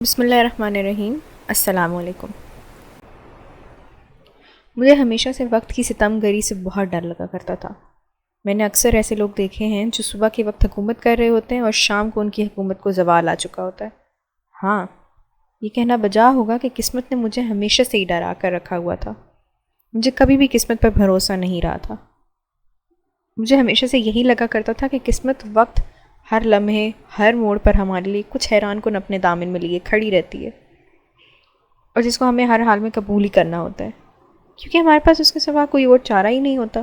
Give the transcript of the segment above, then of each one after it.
بسم اللہ الرحمن الرحیم۔ السلام علیکم۔ مجھے ہمیشہ سے وقت کی ستم گری سے بہت ڈر لگا کرتا تھا۔ میں نے اکثر ایسے لوگ دیکھے ہیں جو صبح کے وقت حکومت کر رہے ہوتے ہیں اور شام کو ان کی حکومت کو زوال آ چکا ہوتا ہے۔ ہاں، یہ کہنا بجا ہوگا کہ قسمت نے مجھے ہمیشہ سے ہی ڈرا کر رکھا ہوا تھا۔ مجھے کبھی بھی قسمت پر بھروسہ نہیں رہا تھا۔ مجھے ہمیشہ سے یہی لگا کرتا تھا کہ قسمت وقت ہر لمحے ہر موڑ پر ہمارے لیے کچھ حیران کن اپنے دامن میں لیے کھڑی رہتی ہے، اور جس کو ہمیں ہر حال میں قبول ہی کرنا ہوتا ہے، کیونکہ ہمارے پاس اس کے سوا کوئی اور چارہ ہی نہیں ہوتا۔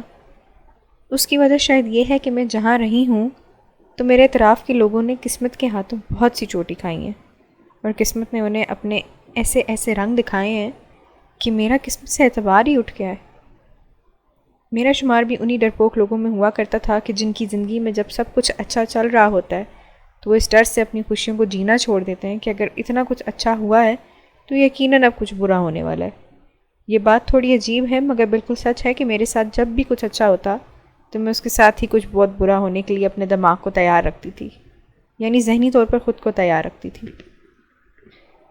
اس کی وجہ شاید یہ ہے کہ میں جہاں رہی ہوں تو میرے اطراف کے لوگوں نے قسمت کے ہاتھوں بہت سی چوٹی کھائی ہیں، اور قسمت نے انہیں اپنے ایسے ایسے رنگ دکھائے ہیں کہ میرا قسمت سے اعتبار ہی اٹھ گیا ہے۔ میرا شمار بھی انہی ڈرپوک لوگوں میں ہوا کرتا تھا کہ جن کی زندگی میں جب سب کچھ اچھا چل رہا ہوتا ہے تو وہ اس ڈر سے اپنی خوشیوں کو جینا چھوڑ دیتے ہیں کہ اگر اتنا کچھ اچھا ہوا ہے تو یقیناً اب کچھ برا ہونے والا ہے۔ یہ بات تھوڑی عجیب ہے مگر بالکل سچ ہے کہ میرے ساتھ جب بھی کچھ اچھا ہوتا تو میں اس کے ساتھ ہی کچھ بہت برا ہونے کے لیے اپنے دماغ کو تیار رکھتی تھی، یعنی ذہنی طور پر خود کو تیار رکھتی تھی۔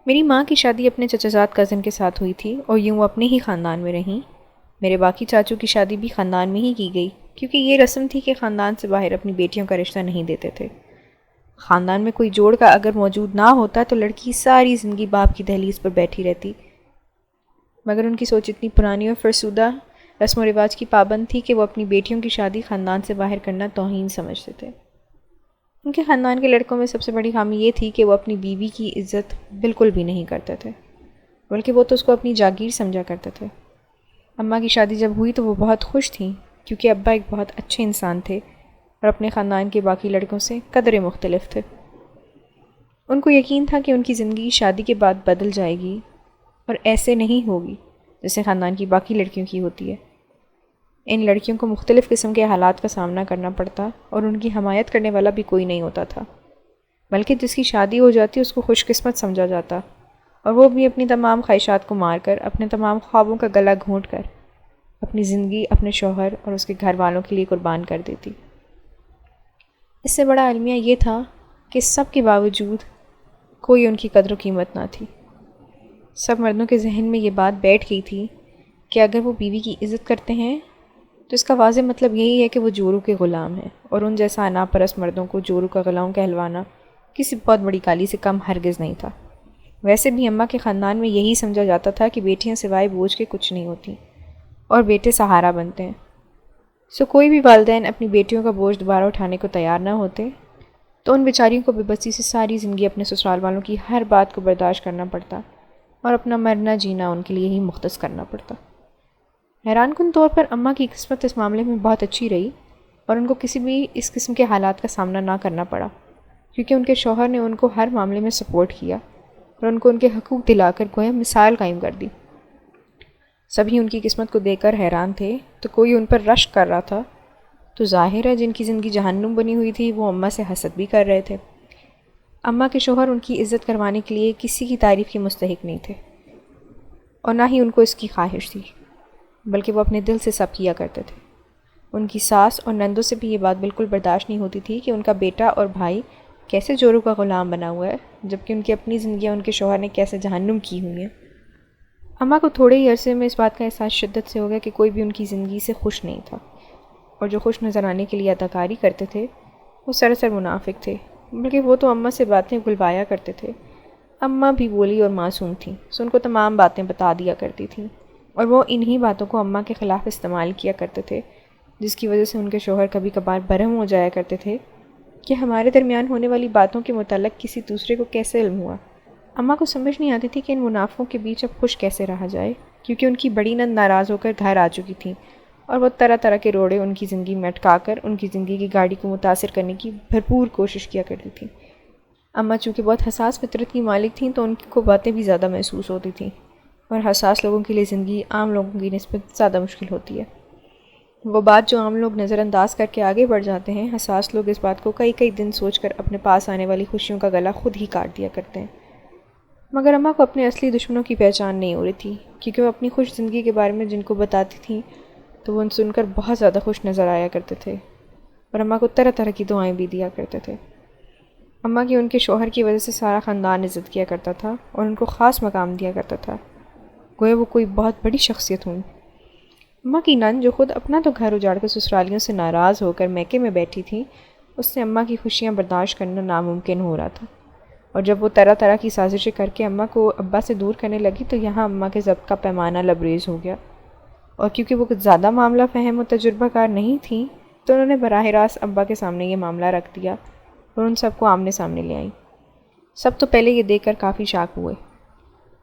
میری ماں کی شادی اپنے چچا زاد کزن کے ساتھ ہوئی تھی اور یوں اپنے ہی خاندان میں رہیں۔ میرے باقی چاچوں کی شادی بھی خاندان میں ہی کی گئی، کیونکہ یہ رسم تھی کہ خاندان سے باہر اپنی بیٹیوں کا رشتہ نہیں دیتے تھے۔ خاندان میں کوئی جوڑ کا اگر موجود نہ ہوتا تو لڑکی ساری زندگی باپ کی دہلیز پر بیٹھی رہتی، مگر ان کی سوچ اتنی پرانی اور فرسودہ رسم و رواج کی پابند تھی کہ وہ اپنی بیٹیوں کی شادی خاندان سے باہر کرنا توہین سمجھتے تھے۔ ان کے خاندان کے لڑکوں میں سب سے بڑی خامی یہ تھی کہ وہ اپنی بیوی کی عزت بالکل بھی نہیں کرتے تھے، بلکہ وہ تو اس کو اپنی جاگیر سمجھا کرتے تھے۔ اماں کی شادی جب ہوئی تو وہ بہت خوش تھیں، کیونکہ ابا ایک بہت اچھے انسان تھے اور اپنے خاندان کے باقی لڑکوں سے قدرے مختلف تھے۔ ان کو یقین تھا کہ ان کی زندگی شادی کے بعد بدل جائے گی اور ایسے نہیں ہوگی جیسے خاندان کی باقی لڑکیوں کی ہوتی ہے۔ ان لڑکیوں کو مختلف قسم کے حالات کا سامنا کرنا پڑتا اور ان کی حمایت کرنے والا بھی کوئی نہیں ہوتا تھا، بلکہ جس کی شادی ہو جاتی اس کو خوش قسمت سمجھا جاتا، اور وہ بھی اپنی تمام خواہشات کو مار کر، اپنے تمام خوابوں کا گلا گھونٹ کر اپنی زندگی اپنے شوہر اور اس کے گھر والوں کے لیے قربان کر دیتی۔ اس سے بڑا المیہ یہ تھا کہ سب کے باوجود کوئی ان کی قدر و قیمت نہ تھی۔ سب مردوں کے ذہن میں یہ بات بیٹھ گئی تھی کہ اگر وہ بیوی کی عزت کرتے ہیں تو اس کا واضح مطلب یہی ہے کہ وہ جورو کے غلام ہیں، اور ان جیسا انا پرست مردوں کو جورو کا غلام کہلوانا کسی بہت بڑی گالی سے کم ہرگز نہیں تھا۔ ویسے بھی اماں کے خاندان میں یہی سمجھا جاتا تھا کہ بیٹیاں سوائے بوجھ کے کچھ نہیں ہوتی اور بیٹے سہارا بنتے ہیں۔ سو کوئی بھی والدین اپنی بیٹیوں کا بوجھ دوبارہ اٹھانے کو تیار نہ ہوتے تو ان بیچاریوں کو بے بسی سے ساری زندگی اپنے سسرال والوں کی ہر بات کو برداشت کرنا پڑتا اور اپنا مرنا جینا ان کے لیے ہی مختص کرنا پڑتا۔ حیران کن طور پر اماں کی قسمت اس معاملے میں بہت اچھی رہی اور ان کو کسی بھی اس قسم کے حالات کا سامنا نہ کرنا پڑا، کیونکہ ان کے شوہر نے ان کو ہر معاملے میں سپورٹ کیا اور ان کو ان کے حقوق دلا کر گویا مثال قائم کر دی۔ سبھی ان کی قسمت کو دیکھ کر حیران تھے، تو کوئی ان پر رشک کر رہا تھا تو ظاہر ہے جن کی زندگی جہنم بنی ہوئی تھی وہ اماں سے حسد بھی کر رہے تھے۔ اماں کے شوہر ان کی عزت کروانے کے لیے کسی کی تعریف کے مستحق نہیں تھے، اور نہ ہی ان کو اس کی خواہش تھی، بلکہ وہ اپنے دل سے سب کیا کرتے تھے۔ ان کی ساس اور نندوں سے بھی یہ بات بالکل برداشت نہیں ہوتی تھی کہ ان کا بیٹا اور بھائی کیسے جورو کا غلام بنا ہوا ہے، جبکہ ان کی اپنی زندگیاں ان کے شوہر نے کیسے جہنم کی ہوئی ہیں۔ اماں کو تھوڑے ہی عرصے میں اس بات کا احساس شدت سے ہو گیا کہ کوئی بھی ان کی زندگی سے خوش نہیں تھا، اور جو خوش نظر آنے کے لیے اداکاری کرتے تھے وہ سراسر منافق تھے، بلکہ وہ تو اماں سے باتیں گلوایا کرتے تھے۔ اماں بھی بولی اور معصوم تھیں، سو ان کو تمام باتیں بتا دیا کرتی تھیں، اور وہ انہی باتوں کو اماں کے خلاف استعمال کیا کرتے تھے، جس کی وجہ سے ان کے شوہر کبھی کبھار برہم ہو جایا کرتے تھے کہ ہمارے درمیان ہونے والی باتوں کے متعلق کسی دوسرے کو کیسے علم ہوا۔ اماں کو سمجھ نہیں آتی تھی کہ ان منافقوں کے بیچ اب خوش کیسے رہا جائے، کیونکہ ان کی بڑی نند ناراض ہو کر گھر آ چکی تھیں، اور وہ طرح طرح کے روڑے ان کی زندگی میں اٹکا کر ان کی زندگی کی گاڑی کو متاثر کرنے کی بھرپور کوشش کیا کرتی تھیں۔ اماں چونکہ بہت حساس فطرت کی مالک تھیں تو ان کو باتیں بھی زیادہ محسوس ہوتی تھیں، اور حساس لوگوں کے لیے زندگی عام لوگوں کی نسبت زیادہ مشکل ہوتی ہے۔ وہ بات جو عام لوگ نظر انداز کر کے آگے بڑھ جاتے ہیں، حساس لوگ اس بات کو کئی کئی دن سوچ کر اپنے پاس آنے والی خوشیوں کا گلا خود ہی کاٹ دیا کرتے ہیں۔ مگر اماں کو اپنے اصلی دشمنوں کی پہچان نہیں ہو رہی تھی، کیونکہ وہ اپنی خوش زندگی کے بارے میں جن کو بتاتی تھیں تو وہ ان سن کر بہت زیادہ خوش نظر آیا کرتے تھے، اور اماں کو طرح طرح کی دعائیں بھی دیا کرتے تھے۔ اماں کی ان کے شوہر کی وجہ سے سارا خاندان عزت کیا کرتا تھا اور ان کو خاص مقام دیا کرتا تھا، گویا وہ کوئی بہت بڑی شخصیت ہوں۔ اماں کی نند جو خود اپنا تو گھر اجاڑ کر سسرالیوں سے ناراض ہو کر میکے میں بیٹھی تھی، اس سے اماں کی خوشیاں برداشت کرنا ناممکن ہو رہا تھا، اور جب وہ طرح طرح کی سازشیں کر کے اماں کو ابا سے دور کرنے لگی تو یہاں اماں کے ضبط کا پیمانہ لبریز ہو گیا، اور کیونکہ وہ کچھ زیادہ معاملہ فہم و تجربہ کار نہیں تھیں تو انہوں نے براہ راست ابا کے سامنے یہ معاملہ رکھ دیا اور ان سب کو آمنے سامنے لے آئیں۔ سب تو پہلے یہ دیکھ کر کافی شاک ہوئے۔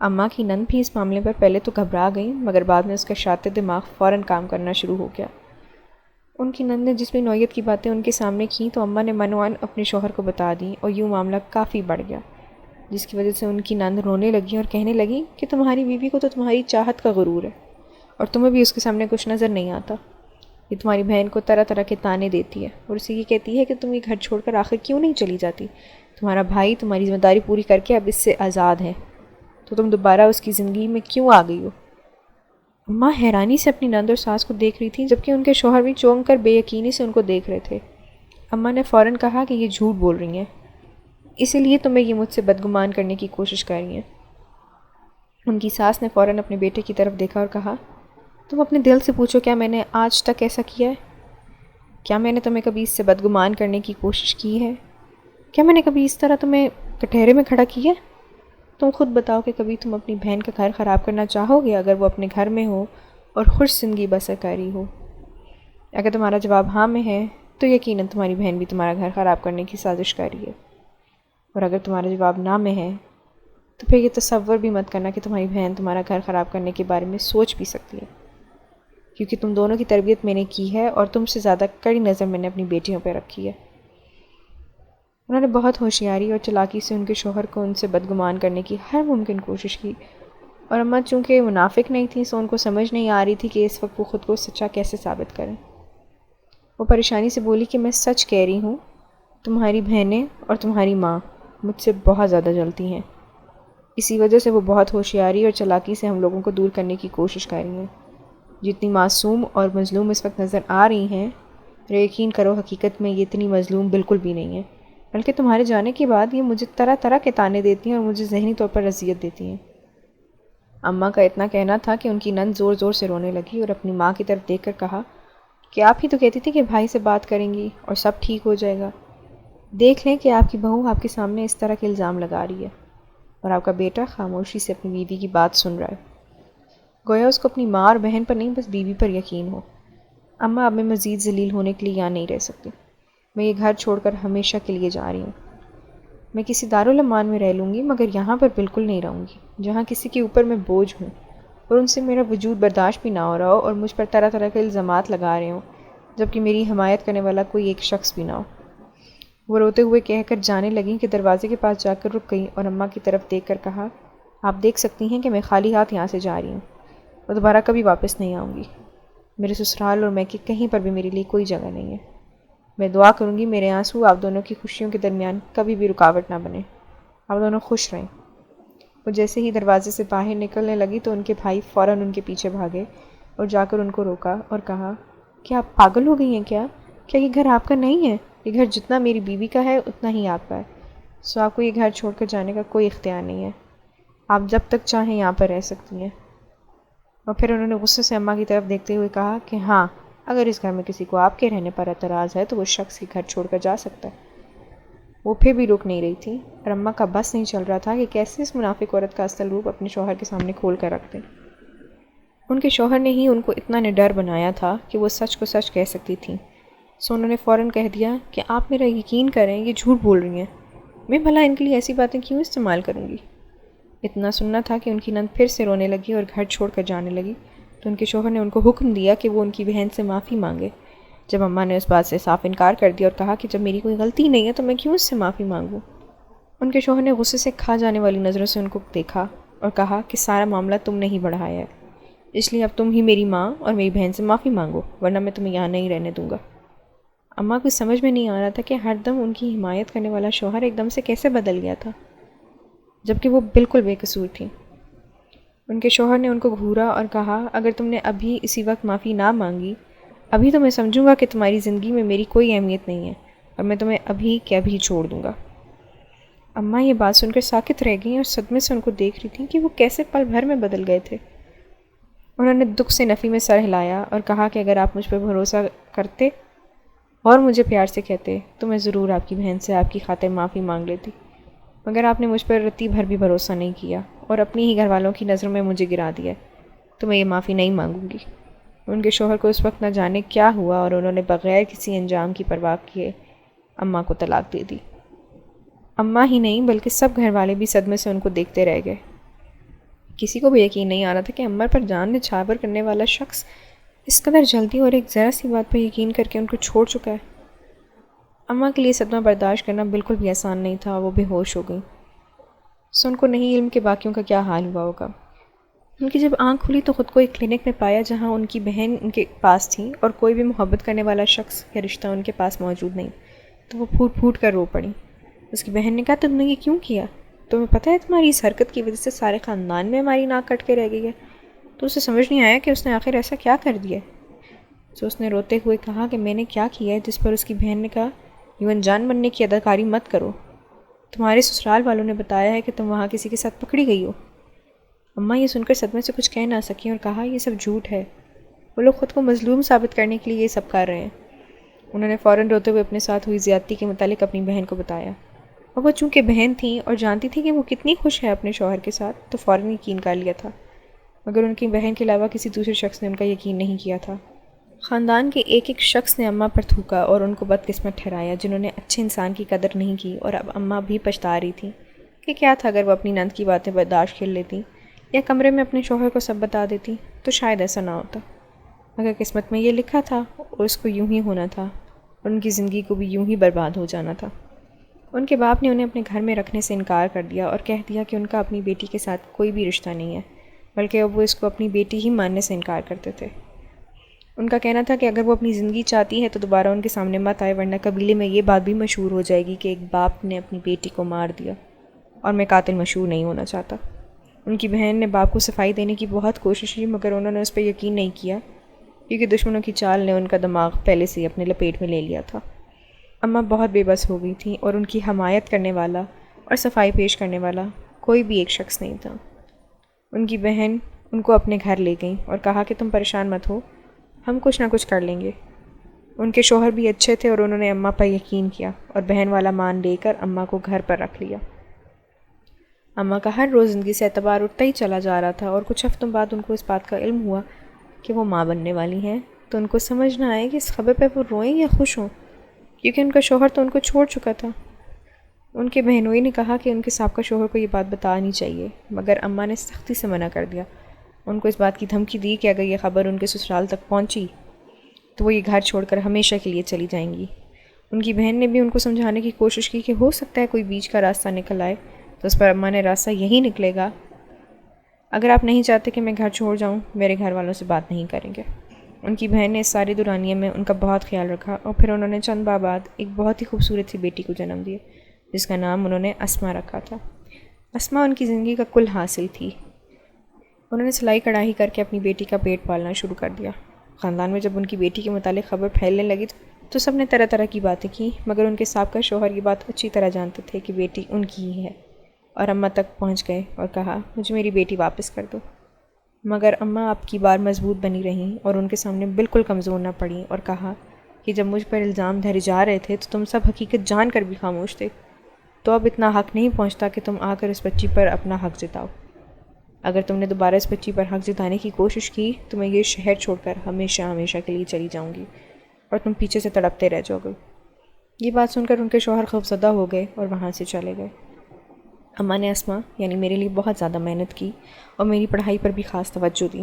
اماں کی نند بھی اس معاملے پر پہلے تو گھبرا گئیں، مگر بعد میں اس کا شاطر دماغ فوراً کام کرنا شروع ہو گیا۔ ان کی نند نے جس بھی نوعیت کی باتیں ان کے سامنے کیں تو اماں نے منوان اپنے شوہر کو بتا دیں، اور یوں معاملہ کافی بڑھ گیا، جس کی وجہ سے ان کی نند رونے لگی اور کہنے لگی کہ تمہاری بیوی کو تو تمہاری چاہت کا غرور ہے، اور تمہیں بھی اس کے سامنے کچھ نظر نہیں آتا۔ یہ تمہاری بہن کو طرح طرح کے تانے دیتی ہے اور اسے یہ کہتی ہے کہ تم یہ گھر چھوڑ کر آخر کیوں نہیں چلی جاتی؟ تمہارا بھائی تمہاری ذمہ داری پوری کر کے اب اس سے آزاد ہے، تو تم دوبارہ اس کی زندگی میں کیوں آ گئی ہو؟ اماں حیرانی سے اپنی نند اور ساس کو دیکھ رہی تھیں، جبکہ ان کے شوہر بھی چونک کر بے یقینی سے ان کو دیکھ رہے تھے۔ اماں نے فوراً کہا کہ یہ جھوٹ بول رہی ہیں، اسی لیے تمہیں یہ مجھ سے بدگمان کرنے کی کوشش کر رہی ہیں۔ ان کی ساس نے فوراً اپنے بیٹے کی طرف دیکھا اور کہا، تم اپنے دل سے پوچھو، کیا میں نے آج تک ایسا کیا ہے؟ کیا میں نے تمہیں کبھی اس سے بدگمان کرنے کی کوشش کی ہے؟ کیا میں نے کبھی اس طرح تمہیں کٹہرے میں کھڑا کیا ہے؟ تم خود بتاؤ کہ کبھی تم اپنی بہن کا گھر خراب کرنا چاہو گے اگر وہ اپنے گھر میں ہو اور خوش زندگی بسر کر رہی ہو؟ اگر تمہارا جواب ہاں میں ہے تو یقیناً تمہاری بہن بھی تمہارا گھر خراب کرنے کی سازش کر رہی ہے، اور اگر تمہارا جواب نہ میں ہے تو پھر یہ تصور بھی مت کرنا کہ تمہاری بہن تمہارا گھر خراب کرنے کے بارے میں سوچ بھی سکتی ہے، کیونکہ تم دونوں کی تربیت میں نے کی ہے اور تم سے زیادہ کڑی نظر میں نے اپنی بیٹیوں پہ رکھی ہے۔ انہوں نے بہت ہوشیاری اور چالاکی سے ان کے شوہر کو ان سے بدگمان کرنے کی ہر ممکن کوشش کی، اور اماں چونکہ منافق نہیں تھیں سو ان کو سمجھ نہیں آ رہی تھی کہ اس وقت وہ خود کو سچا کیسے ثابت کریں۔ وہ پریشانی سے بولی کہ میں سچ کہہ رہی ہوں، تمہاری بہنیں اور تمہاری ماں مجھ سے بہت زیادہ جلتی ہیں، اسی وجہ سے وہ بہت ہوشیاری اور چالاکی سے ہم لوگوں کو دور کرنے کی کوشش کر رہی ہیں۔ جتنی معصوم اور مظلوم اس وقت نظر آ رہی ہیں، یقین کرو حقیقت میں یہ اتنی مظلوم بالکل بھی نہیں ہے، بلکہ تمہارے جانے کے بعد یہ مجھے طرح طرح کے تانے دیتی ہیں اور مجھے ذہنی طور پر اذیت دیتی ہیں۔ اماں کا اتنا کہنا تھا کہ ان کی نند زور زور سے رونے لگی اور اپنی ماں کی طرف دیکھ کر کہا کہ آپ ہی تو کہتی تھی کہ بھائی سے بات کریں گی اور سب ٹھیک ہو جائے گا، دیکھ لیں کہ آپ کی بہو آپ کے سامنے اس طرح کے الزام لگا رہی ہے اور آپ کا بیٹا خاموشی سے اپنی بیوی کی بات سن رہا ہے، گویا اس کو اپنی ماں اور بہن پر نہیں بس بیوی پر یقین ہو۔ اماں اب میں مزید ذلیل ہونے کے لیے یہاں نہیں رہ سکتی، میں یہ گھر چھوڑ کر ہمیشہ کے لیے جا رہی ہوں۔ میں کسی دارالمان میں رہ لوں گی مگر یہاں پر بالکل نہیں رہوں گی جہاں کسی کے اوپر میں بوجھ ہوں اور ان سے میرا وجود برداشت بھی نہ ہو رہا ہو اور مجھ پر طرح طرح کے الزامات لگا رہے ہوں، جبکہ میری حمایت کرنے والا کوئی ایک شخص بھی نہ ہو۔ وہ روتے ہوئے کہہ کر جانے لگیں کہ دروازے کے پاس جا کر رک گئیں اور اماں کی طرف دیکھ کر کہا، آپ دیکھ سکتی ہیں کہ میں خالی ہاتھ یہاں سے جا رہی ہوں، میں دوبارہ کبھی واپس نہیں آؤں گی۔ میرے سسرال اور میکے کہیں پر بھی میرے لیے کوئی جگہ نہیں ہے۔ میں دعا کروں گی میرے آنسو آپ دونوں کی خوشیوں کے درمیان کبھی بھی رکاوٹ نہ بنے، آپ دونوں خوش رہیں۔ وہ جیسے ہی دروازے سے باہر نکلنے لگی تو ان کے بھائی فوراً ان کے پیچھے بھاگے اور جا کر ان کو روکا اور کہا، کیا آپ پاگل ہو گئی ہیں کیا یہ گھر آپ کا نہیں ہے؟ یہ گھر جتنا میری بیوی کا ہے اتنا ہی آپ کا ہے، سو آپ کو یہ گھر چھوڑ کر جانے کا کوئی اختیار نہیں ہے، آپ جب تک چاہیں یہاں پر رہ سکتی ہیں۔ اور پھر انہوں نے غصے سے اماں کی طرف دیکھتے ہوئے کہا کہ ہاں، اگر اس گھر میں کسی کو آپ کے رہنے پر اعتراض ہے تو وہ شخص ہی گھر چھوڑ کر جا سکتا ہے۔ وہ پھر بھی رک نہیں رہی تھی اور اماں کا بس نہیں چل رہا تھا کہ کیسے اس منافق عورت کا اصل روپ اپنے شوہر کے سامنے کھول کر رکھ دیں۔ ان کے شوہر نے ہی ان کو اتنا نڈر بنایا تھا کہ وہ سچ کو سچ کہہ سکتی تھیں، سو انہوں نے فوراً کہہ دیا کہ آپ میرا یقین کریں، یہ جھوٹ بول رہی ہیں، میں بھلا ان کے لیے ایسی باتیں کیوں استعمال کروں گی۔ اتنا سننا تھا کہ ان کی نند پھر سے رونے لگی اور گھر چھوڑ کر جانے لگی تو ان کے شوہر نے ان کو حکم دیا کہ وہ ان کی بہن سے معافی مانگے۔ جب اماں نے اس بات سے صاف انکار کر دیا اور کہا کہ جب میری کوئی غلطی نہیں ہے تو میں کیوں اس سے معافی مانگوں، ان کے شوہر نے غصے سے کھا جانے والی نظروں سے ان کو دیکھا اور کہا کہ سارا معاملہ تم نے ہی بڑھایا ہے، اس لیے اب تم ہی میری ماں اور میری بہن سے معافی مانگو ورنہ میں تمہیں یہاں نہیں رہنے دوں گا۔ اماں کو سمجھ میں نہیں آ رہا تھا کہ ہر دم ان کی حمایت کرنے والا شوہر ایک دم سے کیسے بدل گیا تھا، جبکہ وہ بالکل بے قصور تھیں۔ ان کے شوہر نے ان کو گھورا اور کہا، اگر تم نے ابھی اسی وقت معافی نہ مانگی، ابھی تو میں سمجھوں گا کہ تمہاری زندگی میں میری کوئی اہمیت نہیں ہے اور میں تمہیں ابھی کے ابھی چھوڑ دوں گا۔ اماں یہ بات سن کر ساکت رہ گئیں اور صدمے سے ان کو دیکھ رہی تھیں کہ وہ کیسے پل بھر میں بدل گئے تھے۔ انہوں نے دکھ سے نفی میں سر ہلایا اور کہا کہ اگر آپ مجھ پر بھروسہ کرتے اور مجھے پیار سے کہتے تو میں ضرور آپ کی بہن سے آپ کی خاطر معافی مانگ لیتی، مگر آپ نے مجھ پر رتی بھر بھی بھروسہ نہیں کیا اور اپنی ہی گھر والوں کی نظروں میں مجھے گرا دیا، تو میں یہ معافی نہیں مانگوں گی۔ ان کے شوہر کو اس وقت نہ جانے کیا ہوا اور انہوں نے بغیر کسی انجام کی پرواہ کیے اماں کو طلاق دے دی۔ اماں ہی نہیں بلکہ سب گھر والے بھی صدمے سے ان کو دیکھتے رہ گئے۔ کسی کو بھی یقین نہیں آ رہا تھا کہ عمر پر جان نچھاور کرنے والا شخص اس قدر جلدی اور ایک ذرا سی بات پر یقین کر کے ان کو چھوڑ چکا ہے۔ اماں کے لیے صدمہ برداشت کرنا بالکل بھی آسان نہیں تھا، وہ بے ہوش ہو گئیں۔ ان کو نہیں علم کہ باقیوں کا کیا حال ہوا ہوگا۔ ان کی جب آنکھ کھلی تو خود کو ایک کلینک میں پایا جہاں ان کی بہن ان کے پاس تھیں اور کوئی بھی محبت کرنے والا شخص یا رشتہ ان کے پاس موجود نہیں، تو وہ پھوٹ پھوٹ کر رو پڑی۔ اس کی بہن نے کہا تم نے یہ کیوں کیا؟ تمہیں پتہ ہے تمہاری اس حرکت کی وجہ سے سارے خاندان میں ہماری ناک کٹ کے رہ گئی ہے۔ تو اسے سمجھ نہیں آیا کہ اس نے آخر ایسا کیا کر دیا ہے۔ تو اس نے روتے ہوئے کہا کہ میں نے کیا کیا ہے، جس پر اس کی بہن نے کہا یوں انجان بننے کی اداکاری مت کرو، تمہارے سسرال والوں نے بتایا ہے کہ تم وہاں کسی کے ساتھ پکڑی گئی ہو۔ اماں یہ سن کر صدمے سے کچھ کہہ نہ سکیں اور کہا یہ سب جھوٹ ہے، وہ لوگ خود کو مظلوم ثابت کرنے کے لیے یہ سب کر رہے ہیں۔ انہوں نے فوراً روتے ہوئے اپنے ساتھ ہوئی زیادتی کے متعلق اپنی بہن کو بتایا، اور وہ چونکہ بہن تھیں اور جانتی تھی کہ وہ کتنی خوش ہے اپنے شوہر کے ساتھ، تو فوراً یقین کر لیا تھا، مگر ان کی بہن کے علاوہ کسی دوسرے شخص نے ان کا یقین نہیں کیا تھا۔ خاندان کے ایک ایک شخص نے اماں پر تھوکا اور ان کو بدقسمت ٹھہرایا جنہوں نے اچھے انسان کی قدر نہیں کی، اور اب اماں بھی پچھتا رہی تھیں کہ کیا تھا اگر وہ اپنی نند کی باتیں برداشت کر لیتی یا کمرے میں اپنے شوہر کو سب بتا دیتی تو شاید ایسا نہ ہوتا، مگر قسمت میں یہ لکھا تھا اور اس کو یوں ہی ہونا تھا، اور ان کی زندگی کو بھی یوں ہی برباد ہو جانا تھا۔ ان کے باپ نے انہیں اپنے گھر میں رکھنے سے انکار کر دیا اور کہہ دیا کہ ان کا اپنی بیٹی کے ساتھ کوئی بھی رشتہ نہیں ہے، بلکہ اب وہ اس کو اپنی بیٹی ہی ماننے سے انکار کرتے تھے۔ ان کا کہنا تھا کہ اگر وہ اپنی زندگی چاہتی ہے تو دوبارہ ان کے سامنے مت آئے، ورنہ قبیلے میں یہ بات بھی مشہور ہو جائے گی کہ ایک باپ نے اپنی بیٹی کو مار دیا، اور میں قاتل مشہور نہیں ہونا چاہتا۔ ان کی بہن نے باپ کو صفائی دینے کی بہت کوشش کی، مگر انہوں نے اس پہ یقین نہیں کیا کیونکہ دشمنوں کی چال نے ان کا دماغ پہلے سے ہی اپنے لپیٹ میں لے لیا تھا۔ اماں بہت بے بس ہو گئی تھیں اور ان کی حمایت کرنے والا اور صفائی پیش کرنے والا کوئی بھی ایک شخص نہیں تھا۔ ان کی بہن ان کو اپنے گھر لے گئیں اور کہا کہ تم پریشان مت ہو، ہم کچھ نہ کچھ کر لیں گے۔ ان کے شوہر بھی اچھے تھے اور انہوں نے اماں پر یقین کیا اور بہن والا مان لے کر اماں کو گھر پر رکھ لیا۔ اماں کا ہر روز زندگی سے اعتبار اٹھتا ہی چلا جا رہا تھا، اور کچھ ہفتوں بعد ان کو اس بات کا علم ہوا کہ وہ ماں بننے والی ہیں، تو ان کو سمجھ نہ آئے کہ اس خبر پہ وہ روئیں یا خوش ہوں، کیونکہ ان کا شوہر تو ان کو چھوڑ چکا تھا۔ ان کے بہنوئی نے کہا کہ ان کے سابقہ شوہر کو یہ بات بتانی چاہیے، مگر اماں نے سختی سے منع کر دیا۔ ان کو اس بات کی دھمکی دی کہ اگر یہ خبر ان کے سسرال تک پہنچی تو وہ یہ گھر چھوڑ کر ہمیشہ کے لیے چلی جائیں گی۔ ان کی بہن نے بھی ان کو سمجھانے کی کوشش کی کہ ہو سکتا ہے کوئی بیچ کا راستہ نکل آئے، تو اس پر اماں نے راستہ یہی نکلے گا، اگر آپ نہیں چاہتے کہ میں گھر چھوڑ جاؤں میرے گھر والوں سے بات نہیں کریں گے۔ ان کی بہن نے اس ساری دورانیے میں ان کا بہت خیال رکھا، اور پھر انہوں نے چند ماہ بعد ایک بہت ہی خوبصورت سی بیٹی کو جنم دیا جس کا نام انہوں نے اسما رکھا تھا۔ اسما ان کی زندگی کا کل حاصل تھی۔ انہوں نے سلائی کڑھائی کر کے اپنی بیٹی کا پیٹ پالنا شروع کر دیا۔ خاندان میں جب ان کی بیٹی کے متعلق خبر پھیلنے لگی تو سب نے طرح طرح کی باتیں کی، مگر ان کے سابقہ شوہر یہ بات اچھی طرح جانتے تھے کہ بیٹی ان کی ہی ہے، اور اماں تک پہنچ گئے اور کہا مجھے میری بیٹی واپس کر دو۔ مگر اماں آپ کی بار مضبوط بنی رہیں اور ان کے سامنے بالکل کمزور نہ پڑیں، اور کہا کہ جب مجھ پر الزام دھرے جا رہے تھے تو تم سب حقیقت جان کر بھی خاموش تھے، تو اب اتنا حق نہیں پہنچتا کہ تم آ کر اس بچی پر اپنا حق جتاؤ۔ اگر تم نے دوبارہ اس بچی پر حق جتانے کی کوشش کی تو میں یہ شہر چھوڑ کر ہمیشہ ہمیشہ کے لیے چلی جاؤں گی، اور تم پیچھے سے تڑپتے رہ جاؤ گے۔ یہ بات سن کر ان کے شوہر خوفزدہ ہو گئے اور وہاں سے چلے گئے۔ اماں نے اسما یعنی میرے لیے بہت زیادہ محنت کی اور میری پڑھائی پر بھی خاص توجہ دی۔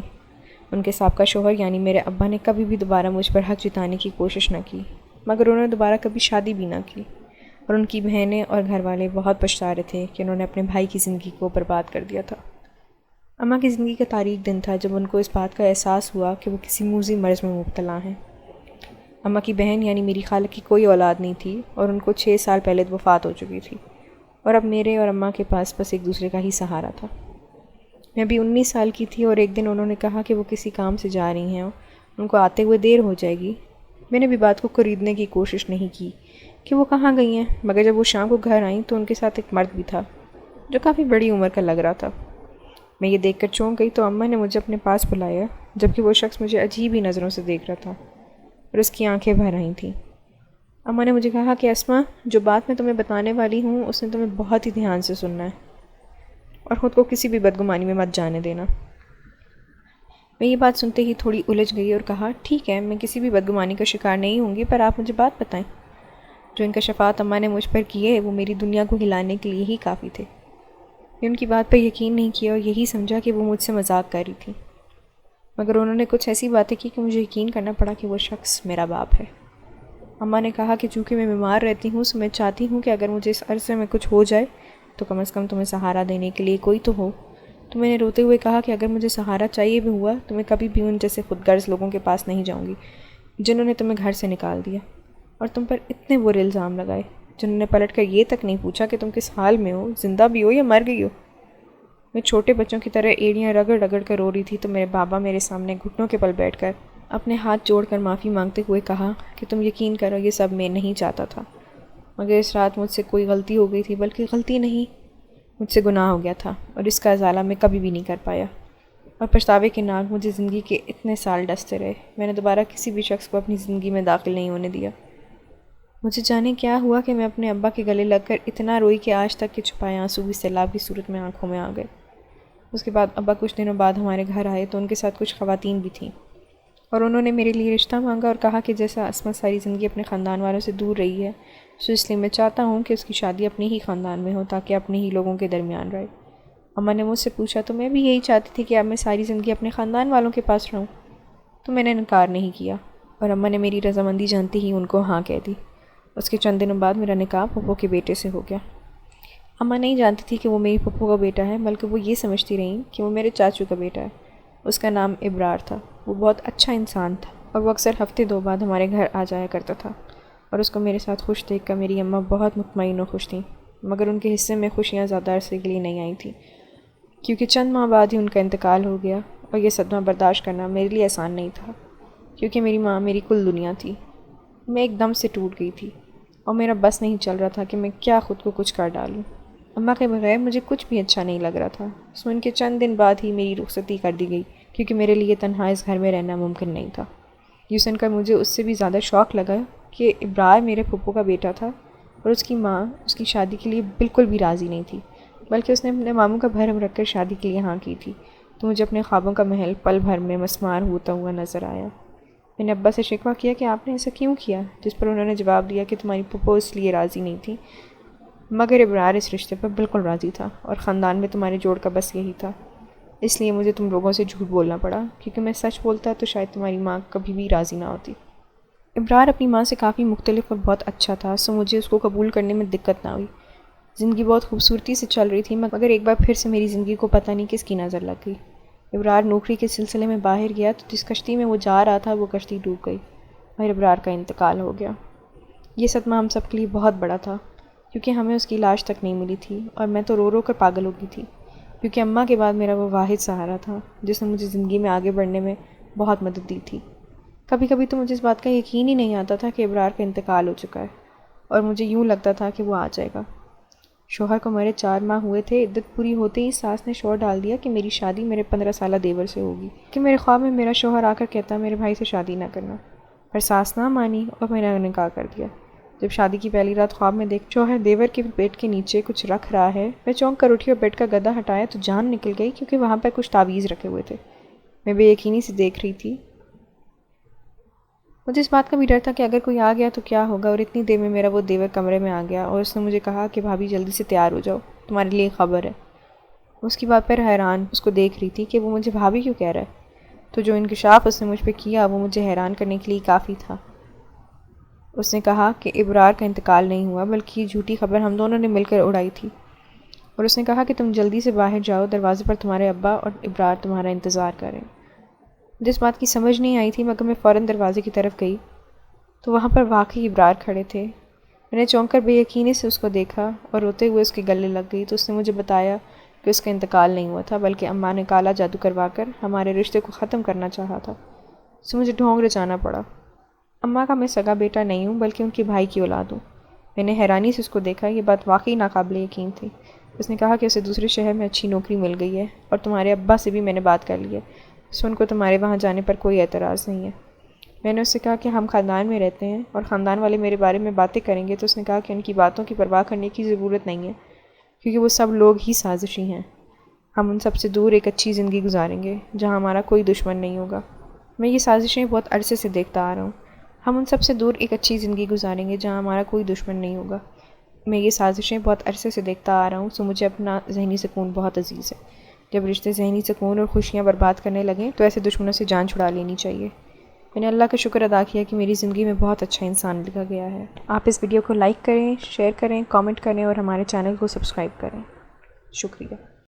ان کے سابقہ شوہر یعنی میرے ابا نے کبھی بھی دوبارہ مجھ پر حق جتانے کی کوشش نہ کی، مگر انہوں نے دوبارہ کبھی شادی بھی نہ کی، اور ان کی بہنیں اور گھر والے بہت پچھتا رہے تھے کہ انہوں نے اپنے بھائی کی زندگی کو برباد کر دیا تھا۔ اماں کی زندگی کا تاریک دن تھا جب ان کو اس بات کا احساس ہوا کہ وہ کسی موذی مرض میں مبتلا ہیں۔ اماں کی بہن یعنی میری خالہ کی کوئی اولاد نہیں تھی، اور ان کو 6 سال پہلے وفات ہو چکی تھی، اور اب میرے اور اماں کے پاس بس ایک دوسرے کا ہی سہارا تھا۔ میں بھی 19 سال کی تھی، اور ایک دن انہوں نے کہا کہ وہ کسی کام سے جا رہی ہیں، ان کو آتے ہوئے دیر ہو جائے گی، میں نے بھی بات کو خریدنے کی کوشش نہیں کی کہ وہ کہاں گئی ہیں، مگر جب وہ شام کو گھر آئیں تو ان کے ساتھ ایک مرد بھی تھا جو کافی بڑی عمر کا لگ رہا تھا۔ میں یہ دیکھ کر چونک گئی تو اماں نے مجھے اپنے پاس بلایا، جبکہ وہ شخص مجھے عجیب ہی نظروں سے دیکھ رہا تھا اور اس کی آنکھیں بھر آئی تھیں۔ اماں نے مجھے کہا کہ اسما، جو بات میں تمہیں بتانے والی ہوں اس نے تمہیں بہت ہی دھیان سے سننا ہے اور خود کو کسی بھی بدگمانی میں مت جانے دینا۔ میں یہ بات سنتے ہی تھوڑی الجھ گئی اور کہا، ٹھیک ہے، میں کسی بھی بدگمانی کا شکار نہیں ہوں گی، پر آپ مجھے بات بتائیں۔ جو انکشافات اماں نے مجھ پر کیے وہ میری دنیا کو ہلانے کے لیے ہی کافی تھے۔ میں ان کی بات پر یقین نہیں کیا اور یہی سمجھا کہ وہ مجھ سے مذاق کر رہی تھی، مگر انہوں نے کچھ ایسی باتیں کی کہ مجھے یقین کرنا پڑا کہ وہ شخص میرا باپ ہے۔ اماں نے کہا کہ چونکہ میں بیمار رہتی ہوں تو میں چاہتی ہوں کہ اگر مجھے اس عرصے میں کچھ ہو جائے تو کم از کم تمہیں سہارا دینے کے لیے کوئی تو ہو۔ تو میں نے روتے ہوئے کہا کہ اگر مجھے سہارا چاہیے بھی ہوا تو میں کبھی بھی ان جیسے خود غرض لوگوں کے پاس نہیں جاؤں گی جنہوں نے تمہیں گھر سے نکال دیا اور تم پر اتنے برے الزام لگائے، جنہوں نے پلٹ کر یہ تک نہیں پوچھا کہ تم کس حال میں ہو، زندہ بھی ہو یا مر گئی ہو۔ میں چھوٹے بچوں کی طرح ایڑیاں رگڑ رگڑ کر رو رہی تھی تو میرے بابا میرے سامنے گھٹنوں کے بل بیٹھ کر اپنے ہاتھ جوڑ کر معافی مانگتے ہوئے کہا کہ تم یقین کرو یہ سب میں نہیں چاہتا تھا، مگر اس رات مجھ سے کوئی غلطی ہو گئی تھی، بلکہ غلطی نہیں، مجھ سے گناہ ہو گیا تھا اور اس کا ازالہ میں کبھی بھی نہیں کر پایا، اور پچھتاوے کے ناگ مجھے زندگی کے اتنے سال ڈستے رہے۔ میں نے دوبارہ کسی بھی شخص کو اپنی زندگی میں داخل نہیں ہونے دیا۔ مجھے جانے کیا ہوا کہ میں اپنے ابا کے گلے لگ کر اتنا روئی کہ آج تک کے چھپائے آنسو بھی سیلاب کی صورت میں آنکھوں میں آ گئے۔ اس کے بعد ابا کچھ دنوں بعد ہمارے گھر آئے تو ان کے ساتھ کچھ خواتین بھی تھیں، اور انہوں نے میرے لیے رشتہ مانگا اور کہا کہ جیسا اسما ساری زندگی اپنے خاندان والوں سے دور رہی ہے، سو اس لیے میں چاہتا ہوں کہ اس کی شادی اپنے ہی خاندان میں ہو تاکہ اپنے ہی لوگوں کے درمیان رہے۔ اماں نے مجھ سے پوچھا تو میں بھی یہی چاہتی تھی کہ اب میں ساری زندگی اپنے خاندان والوں کے پاس رہوں، تو میں نے انکار نہیں کیا اور اماں نے میری رضامندی جانتے ہی ان کو ہاں کہہ دی۔ اس کے چند دنوں بعد میرا نکاح پھپھو کے بیٹے سے ہو گیا۔ اماں نہیں جانتی تھی کہ وہ میری پھپھو کا بیٹا ہے، بلکہ وہ یہ سمجھتی رہیں کہ وہ میرے چاچو کا بیٹا ہے۔ اس کا نام ابرار تھا۔ وہ بہت اچھا انسان تھا اور وہ اکثر ہفتے 2 بعد ہمارے گھر آ جایا کرتا تھا، اور اس کو میرے ساتھ خوش دیکھ کر میری اماں بہت مطمئن و خوش تھیں، مگر ان کے حصے میں خوشیاں زیادہ عرصے کے لیے نہیں آئی تھیں، کیونکہ چند ماہ بعد ہی ان کا انتقال ہو گیا، اور یہ صدمہ برداشت کرنا میرے لیے آسان نہیں تھا، کیونکہ میری ماں میری کل دنیا تھی۔ میں ایک دم سے ٹوٹ گئی تھی اور میرا بس نہیں چل رہا تھا کہ میں کیا خود کو کچھ کر ڈالوں۔ اماں کے بغیر مجھے کچھ بھی اچھا نہیں لگ رہا تھا، سو ان کے چند دن بعد ہی میری رخصتی کر دی گئی، کیونکہ میرے لیے تنہا اس گھر میں رہنا ممکن نہیں تھا۔ یہ سن کر مجھے اس سے بھی زیادہ شوق لگا کہ ابرار میرے پھپھو کا بیٹا تھا اور اس کی ماں اس کی شادی کے لیے بالکل بھی راضی نہیں تھی، بلکہ اس نے اپنے ماموں کا بھرم رکھ کر شادی کے لیے ہاں کی تھی۔ تو مجھے اپنے خوابوں کا محل پل بھر میں مسمار ہوتا ہوا نظر آیا۔ میں نے ابا سے شکوہ کیا کہ آپ نے ایسا کیوں کیا، جس پر انہوں نے جواب دیا کہ تمہاری پھپھو اس لیے راضی نہیں تھی، مگر ابرار اس رشتے پر بالکل راضی تھا اور خاندان میں تمہارے جوڑ کا بس یہی تھا، اس لیے مجھے تم لوگوں سے جھوٹ بولنا پڑا، کیونکہ میں سچ بولتا تو شاید تمہاری ماں کبھی بھی راضی نہ ہوتی۔ ابرار اپنی ماں سے کافی مختلف اور بہت اچھا تھا، سو مجھے اس کو قبول کرنے میں دقت نہ ہوئی۔ زندگی بہت خوبصورتی سے چل رہی تھی، مگر ایک بار پھر سے میری زندگی کو پتہ نہیں کس کی نظر لگ گئی۔ ابرار نوکری کے سلسلے میں باہر گیا تو جس کشتی میں وہ جا رہا تھا وہ کشتی ڈوب گئی اور ابرار کا انتقال ہو گیا۔ یہ صدمہ ہم سب کے لیے بہت بڑا تھا، کیونکہ ہمیں اس کی لاش تک نہیں ملی تھی، اور میں تو رو رو کر پاگل ہو گئی تھی، کیونکہ اماں کے بعد میرا وہ واحد سہارا تھا جس نے مجھے زندگی میں آگے بڑھنے میں بہت مدد دی تھی۔ کبھی کبھی تو مجھے اس بات کا یقین ہی نہیں آتا تھا کہ ابرار کا انتقال ہو چکا ہے، اور مجھے یوں لگتا تھا کہ وہ آ جائے گا۔ شوہر کو میرے 4 ماہ ہوئے تھے، عدت پوری ہوتے ہی ساس نے شور ڈال دیا کہ میری شادی میرے 15 سالہ دیور سے ہوگی، کہ میرے خواب میں میرا شوہر آ کر کہتا میرے بھائی سے شادی نہ کرنا، پر ساس نہ مانی اور میں نے نکاح کر دیا۔ جب شادی کی پہلی رات خواب میں دیکھ شوہر دیور کے پیٹ کے نیچے کچھ رکھ رہا ہے، میں چونک کر اٹھی اور بیڈ کا گدا ہٹایا تو جان نکل گئی، کیونکہ وہاں پر کچھ تعویذ رکھے ہوئے تھے۔ میں بے یقینی سے دیکھ رہی تھی۔ مجھے اس بات کا بھی ڈر تھا کہ اگر کوئی آ گیا تو کیا ہوگا، اور اتنی دیر میں میرا وہ دیور کمرے میں آ گیا اور اس نے مجھے کہا کہ بھابھی جلدی سے تیار ہو جاؤ، تمہارے لیے خبر ہے۔ اس کی بات پر حیران اس کو دیکھ رہی تھی کہ وہ مجھے بھابھی کیوں کہہ رہا ہے، تو جو انکشاف اس نے مجھ پہ کیا وہ مجھے حیران کرنے کے لیے کافی تھا۔ اس نے کہا کہ ابرار کا انتقال نہیں ہوا، بلکہ یہ جھوٹی خبر ہم دونوں نے مل کر اڑائی تھی، اور اس نے کہا کہ تم جلدی سے باہر جاؤ، دروازے پر تمہارے ابا اور ابرار تمہارا انتظار کریں۔ جس بات کی سمجھ نہیں آئی تھی، مگر میں فوراً دروازے کی طرف گئی تو وہاں پر واقعی ابرار کھڑے تھے۔ میں نے چونک کر بے یقینی سے اس کو دیکھا اور روتے ہوئے اس کے گلے لگ گئی تو اس نے مجھے بتایا کہ اس کا انتقال نہیں ہوا تھا، بلکہ اماں نے کالا جادو کروا کر ہمارے رشتے کو ختم کرنا چاہا تھا، سو مجھے ڈھونگ رچانا پڑا۔ اماں کا میں سگا بیٹا نہیں ہوں بلکہ ان کے بھائی کی اولاد ہوں۔ میں نے حیرانی سے اس کو دیکھا، یہ بات واقعی ناقابل یقین تھی۔ اس نے کہا کہ اسے دوسرے شہر میں اچھی نوکری مل گئی ہے اور تمہارے ابا سے بھی میں نے بات کر لی ہے، سو ان کو تمہارے وہاں جانے پر کوئی اعتراض نہیں ہے۔ میں نے اس سے کہا کہ ہم خاندان میں رہتے ہیں اور خاندان والے میرے بارے میں باتیں کریں گے، تو اس نے کہا کہ ان کی باتوں کی پرواہ کرنے کی ضرورت نہیں ہے، کیونکہ وہ سب لوگ ہی سازشی ہیں۔ ہم ان سب سے دور ایک اچھی زندگی گزاریں گے جہاں ہمارا کوئی دشمن نہیں ہوگا۔ میں یہ سازشیں بہت عرصے سے دیکھتا آ رہا ہوں۔ ہم ان سب سے دور ایک اچھی زندگی گزاریں گے جہاں ہمارا کوئی دشمن نہیں ہوگا۔ میں یہ سازشیں بہت عرصے سے دیکھتا آ رہا ہوں، سو مجھے اپنا ذہنی سکون بہت عزیز ہے۔ جب رشتے ذہنی سکون اور خوشیاں برباد کرنے لگیں تو ایسے دشمنوں سے جان چھڑا لینی چاہیے۔ میں نے اللہ کا شکر ادا کیا کہ میری زندگی میں بہت اچھا انسان لکھا گیا ہے۔ آپ اس ویڈیو کو لائک کریں، شیئر کریں، کامنٹ کریں اور ہمارے چینل کو سبسکرائب کریں۔ شکریہ۔